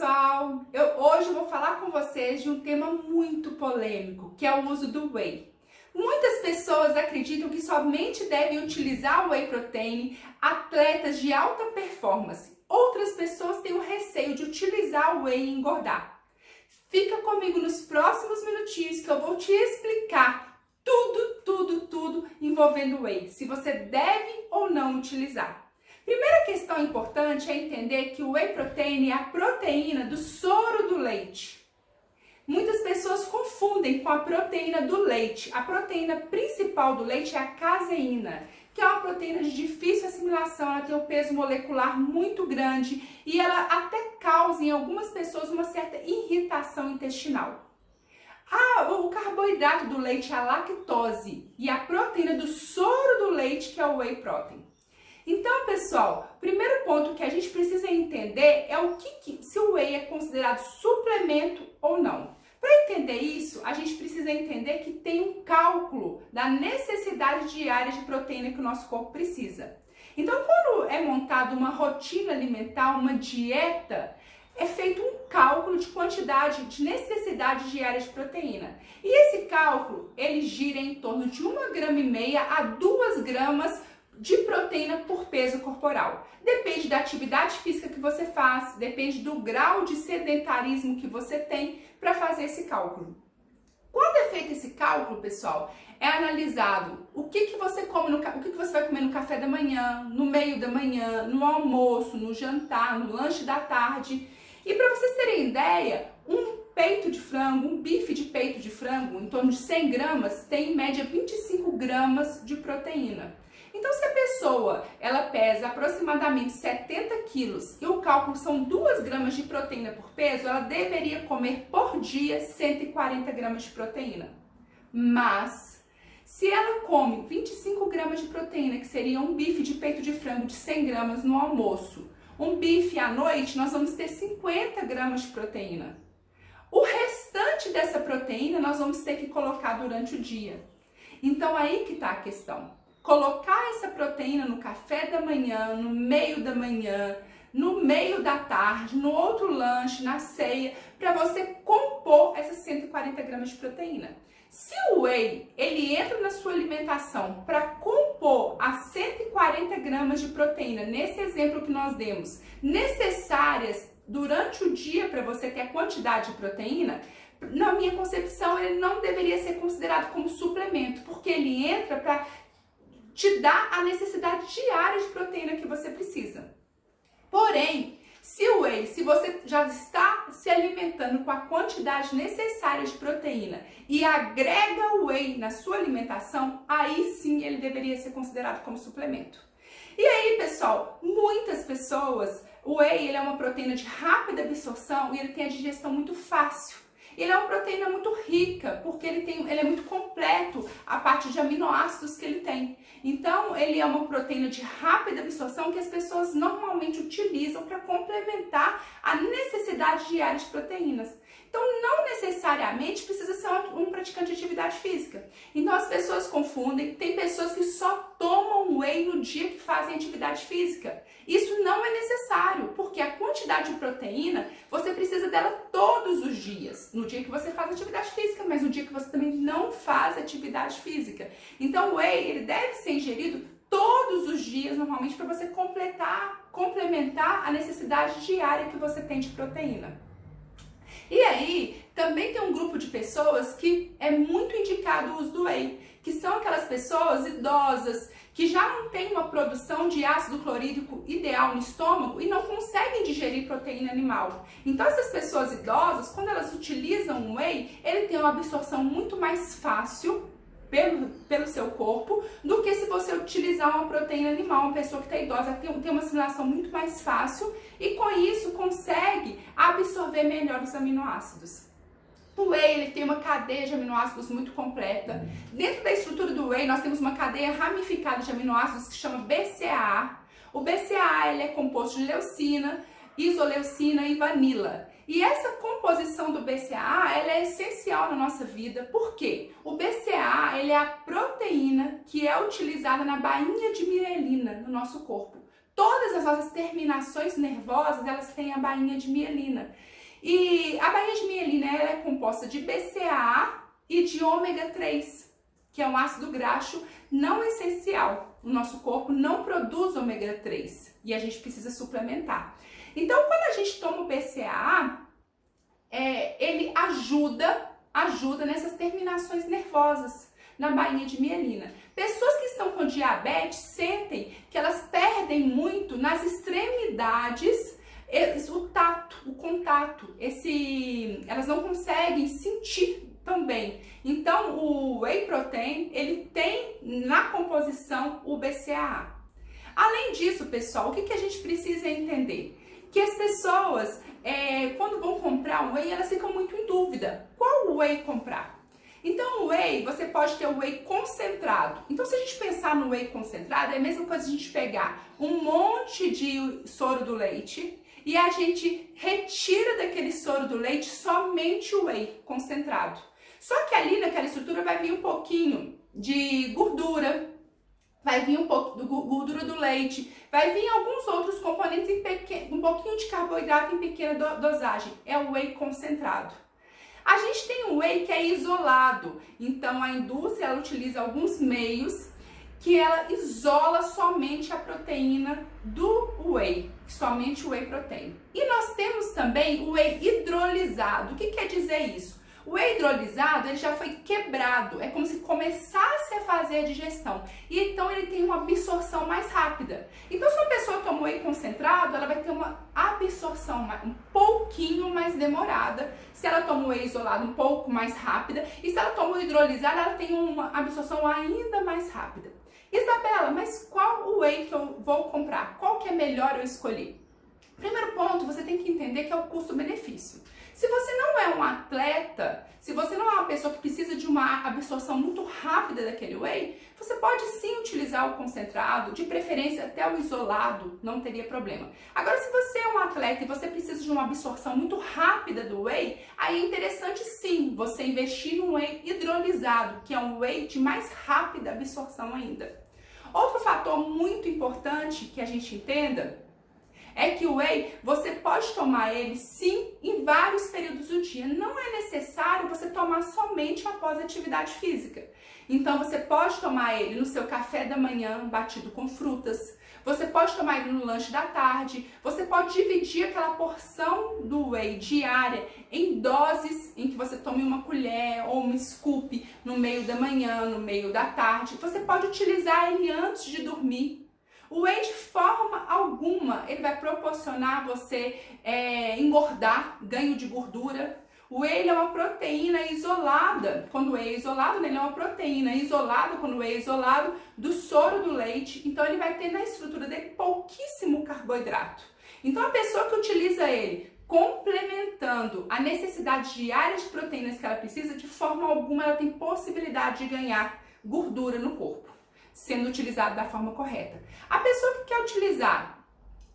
pessoal! Hoje eu vou falar com vocês de um tema muito polêmico, que é o uso do whey. Muitas pessoas acreditam que somente devem utilizar o whey protein atletas de alta performance. Outras pessoas têm o receio de utilizar o whey e engordar. Fica comigo nos próximos minutinhos que eu vou te explicar tudo envolvendo o whey, se você deve ou não utilizar. Primeira questão importante é entender que o whey protein é a proteína do soro do leite. Muitas pessoas confundem com a proteína do leite. A proteína principal do leite é a caseína, que é uma proteína de difícil assimilação, ela tem um peso molecular muito grande e ela até causa em algumas pessoas uma certa irritação intestinal. O carboidrato do leite é a lactose e a proteína do soro do leite que é o whey protein. Então, pessoal, o primeiro ponto que a gente precisa entender é se o whey é considerado suplemento ou não. Para entender isso, a gente precisa entender que tem um cálculo da necessidade diária de proteína que o nosso corpo precisa. Então, quando é montada uma rotina alimentar, uma dieta, é feito um cálculo de quantidade, de necessidade diária de proteína. E esse cálculo, ele gira em torno de 1,5 gramas a 2 gramas de proteína por peso corporal. Depende da atividade física que você faz, depende do grau de sedentarismo que você tem para fazer esse cálculo. Quando é feito esse cálculo, pessoal, é analisado o que você come o que você vai comer no café da manhã, no meio da manhã, no almoço, no jantar, no lanche da tarde. E para vocês terem ideia, um peito de frango, um bife de peito de frango, em torno de 100 gramas, tem em média 25 gramas de proteína. Então, se a pessoa ela pesa aproximadamente 70 quilos e o cálculo são 2 gramas de proteína por peso, ela deveria comer por dia 140 gramas de proteína. Mas, se ela come 25 gramas de proteína, que seria um bife de peito de frango de 100 gramas no almoço, um bife à noite, nós vamos ter 50 gramas de proteína. O restante dessa proteína nós vamos ter que colocar durante o dia. Então, aí que está a questão. Colocar essa proteína no café da manhã, no meio da manhã, no meio da tarde, no outro lanche, na ceia, para você compor essas 140 gramas de proteína. Se o whey ele entra na sua alimentação para compor as 140 gramas de proteína, nesse exemplo que nós demos, necessárias durante o dia para você ter a quantidade de proteína, na minha concepção ele não deveria ser considerado como suplemento, porque ele entra para te dá a necessidade diária de proteína que você precisa. Porém, se você já está se alimentando com a quantidade necessária de proteína e agrega o whey na sua alimentação, aí sim ele deveria ser considerado como suplemento. E aí, pessoal, muitas pessoas, o whey ele é uma proteína de rápida absorção e ele tem a digestão muito fácil. Ele é uma proteína muito rica, porque ele é muito completo, a parte de aminoácidos que ele tem. Então, ele é uma proteína de rápida absorção que as pessoas normalmente utilizam para complementar a necessidade diária de proteínas. Então, não necessariamente precisa ser um praticante de atividade física. Então, as pessoas confundem, tem pessoas que só tomam whey no dia que fazem atividade física. Isso não é necessário, porque a quantidade de proteína, você precisa dela todos os dias. No dia que você faz atividade física, mas no dia que você também não faz atividade física. Então, o whey, ele deve ser ingerido todos os dias, normalmente, para você complementar a necessidade diária que você tem de proteína. E aí, também tem um grupo de pessoas que é muito indicado o uso do whey, que são aquelas pessoas idosas que já não têm uma produção de ácido clorídrico ideal no estômago e não conseguem digerir proteína animal. Então, essas pessoas idosas, quando elas utilizam o whey, ele tem uma absorção muito mais fácil pelo seu corpo do que se você utilizar uma proteína animal. Uma pessoa que está idosa tem uma assimilação muito mais fácil e com isso consegue absorver melhor os aminoácidos. O whey ele tem uma cadeia de aminoácidos muito completa. Dentro da estrutura do whey nós temos uma cadeia ramificada de aminoácidos que se chama BCAA. O BCAA ele é composto de leucina, isoleucina e vanila. E essa composição do BCAA ela é essencial na nossa vida. Por quê? O BCAA ele é a proteína que é utilizada na bainha de mielina no nosso corpo. Todas as nossas terminações nervosas elas têm a bainha de mielina. E a bainha de mielina ela é composta de BCAA e de ômega 3, que é um ácido graxo não essencial. O nosso corpo não produz ômega 3 e a gente precisa suplementar. Então, quando a gente toma o BCAA, ele ajuda nessas terminações nervosas na bainha de mielina. Pessoas que estão com diabetes sentem que elas perdem muito nas extremidades o tato, o contato, elas não conseguem sentir tão bem. Então, o whey protein, ele tem na composição o BCAA. Além disso, pessoal, o que a gente precisa entender? Que as pessoas, quando vão comprar o whey, elas ficam muito em dúvida. Qual whey comprar? Então, o whey, você pode ter o whey concentrado. Então, se a gente pensar no whey concentrado, é a mesma coisa a gente pegar um monte de soro do leite e a gente retira daquele soro do leite somente o whey concentrado. Só que ali naquela estrutura vai vir um pouquinho de gordura, vai vir um pouco de gordura do leite, vai vir alguns outros componentes um pouquinho de carboidrato em pequena dosagem. É o whey concentrado. A gente tem um whey que é isolado, então a indústria ela utiliza alguns meios que ela isola somente a proteína do whey, somente o whey protein. E nós temos também o whey hidrolisado. O que quer dizer isso? O whey hidrolisado ele já foi quebrado, é como se começasse a fazer a digestão. E então ele tem uma absorção mais rápida. Então se uma pessoa toma whey concentrado, ela vai ter uma absorção um pouquinho mais demorada. Se ela toma whey isolado, um pouco mais rápida. E se ela toma o hidrolisado, ela tem uma absorção ainda mais rápida. Isabela, mas qual o whey que eu vou comprar? Qual que é melhor eu escolher? Primeiro ponto, você tem que entender que é o custo-benefício. Se você não é um atleta, se você não é uma pessoa que precisa de uma absorção muito rápida daquele whey, você pode sim utilizar o concentrado, de preferência até o isolado, não teria problema. Agora, se você é um atleta e você precisa de uma absorção muito rápida do whey, aí é interessante sim você investir no whey hidrolisado, que é um whey de mais rápida absorção ainda. Outro fator muito importante que a gente entenda é que o whey, você pode tomar ele sim em vários períodos do dia. Não é necessário você tomar somente após a atividade física. Então você pode tomar ele no seu café da manhã batido com frutas. Você pode tomar ele no lanche da tarde. Você pode dividir aquela porção do whey diária em doses em que você tome uma colher ou um scoop no meio da manhã, no meio da tarde. Você pode utilizar ele antes de dormir. O whey, de forma alguma, ele vai proporcionar a você engordar, ganho de gordura. O whey é uma proteína isolada. Quando o whey é isolado, ele é uma proteína isolada, quando o whey é isolado, do soro do leite. Então, ele vai ter na estrutura dele pouquíssimo carboidrato. Então, a pessoa que utiliza ele complementando a necessidade diária de proteínas que ela precisa, de forma alguma, ela tem possibilidade de ganhar gordura no corpo, sendo utilizado da forma correta. A pessoa que quer utilizar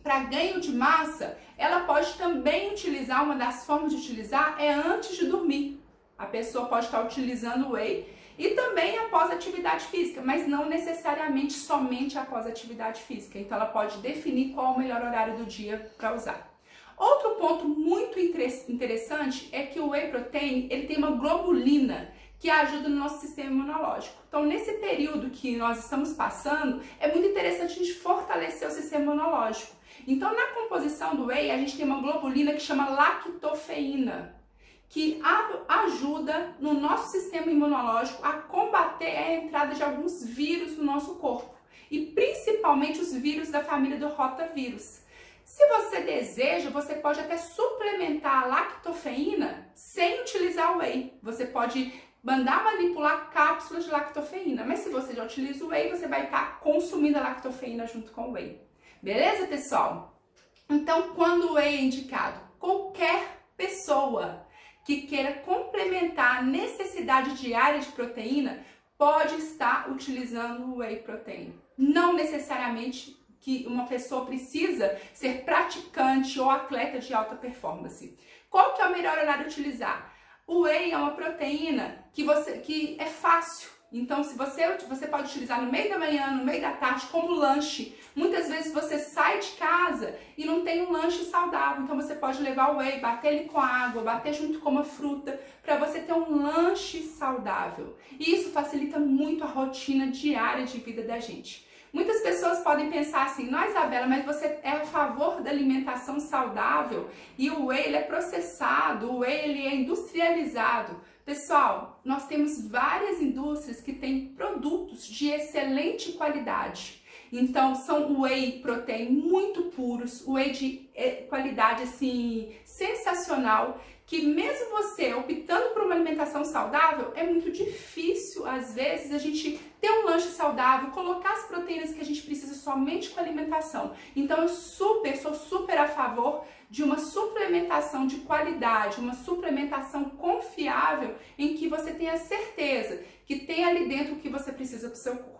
para ganho de massa, ela pode também utilizar, uma das formas de utilizar é antes de dormir. A pessoa pode estar utilizando o whey e também após a atividade física, mas não necessariamente somente após a atividade física. Então ela pode definir qual o melhor horário do dia para usar. Outro ponto muito interessante é que o whey protein, ele tem uma globulina que ajuda no nosso sistema imunológico. Então, nesse período que nós estamos passando, é muito interessante a gente fortalecer o sistema imunológico. Então, na composição do whey, a gente tem uma globulina que chama lactofeína, que ajuda no nosso sistema imunológico a combater a entrada de alguns vírus no nosso corpo, e principalmente os vírus da família do rotavírus. Se você deseja, você pode até suplementar a lactofeína sem utilizar o whey. Você pode mandar manipular cápsulas de lactofeína, mas se você já utiliza o whey, você vai estar consumindo a lactofeína junto com o whey. Beleza, pessoal? Então, quando o whey é indicado? Qualquer pessoa que queira complementar a necessidade diária de proteína pode estar utilizando o whey protein. Não necessariamente que uma pessoa precisa ser praticante ou atleta de alta performance. Qual que é o melhor horário de utilizar? O whey é uma proteína que é fácil Então, se você pode utilizar no meio da manhã, no meio da tarde, como lanche. Muitas vezes você sai de casa e não tem um lanche saudável. Então, você pode levar o whey, bater ele com água, bater junto com uma fruta, para você ter um lanche saudável. E isso facilita muito a rotina diária de vida da gente. Muitas pessoas podem pensar assim, não, Isabela, mas você é a favor da alimentação saudável e o whey ele é processado, o whey ele é industrializado. Pessoal, nós temos várias indústrias que têm produtos de excelente qualidade. Então, são whey protein muito puros, whey de qualidade assim sensacional, que mesmo você optando por uma alimentação saudável, é muito difícil, às vezes, a gente ter um lanche saudável, colocar as proteínas que a gente precisa somente com a alimentação. Então, eu sou super a favor de uma suplementação de qualidade, uma suplementação confiável, em que você tenha certeza que tem ali dentro o que você precisa para o seu corpo.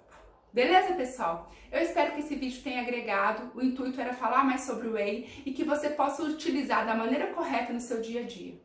Beleza, pessoal? Eu espero que esse vídeo tenha agregado. O intuito era falar mais sobre o whey e que você possa utilizar da maneira correta no seu dia a dia.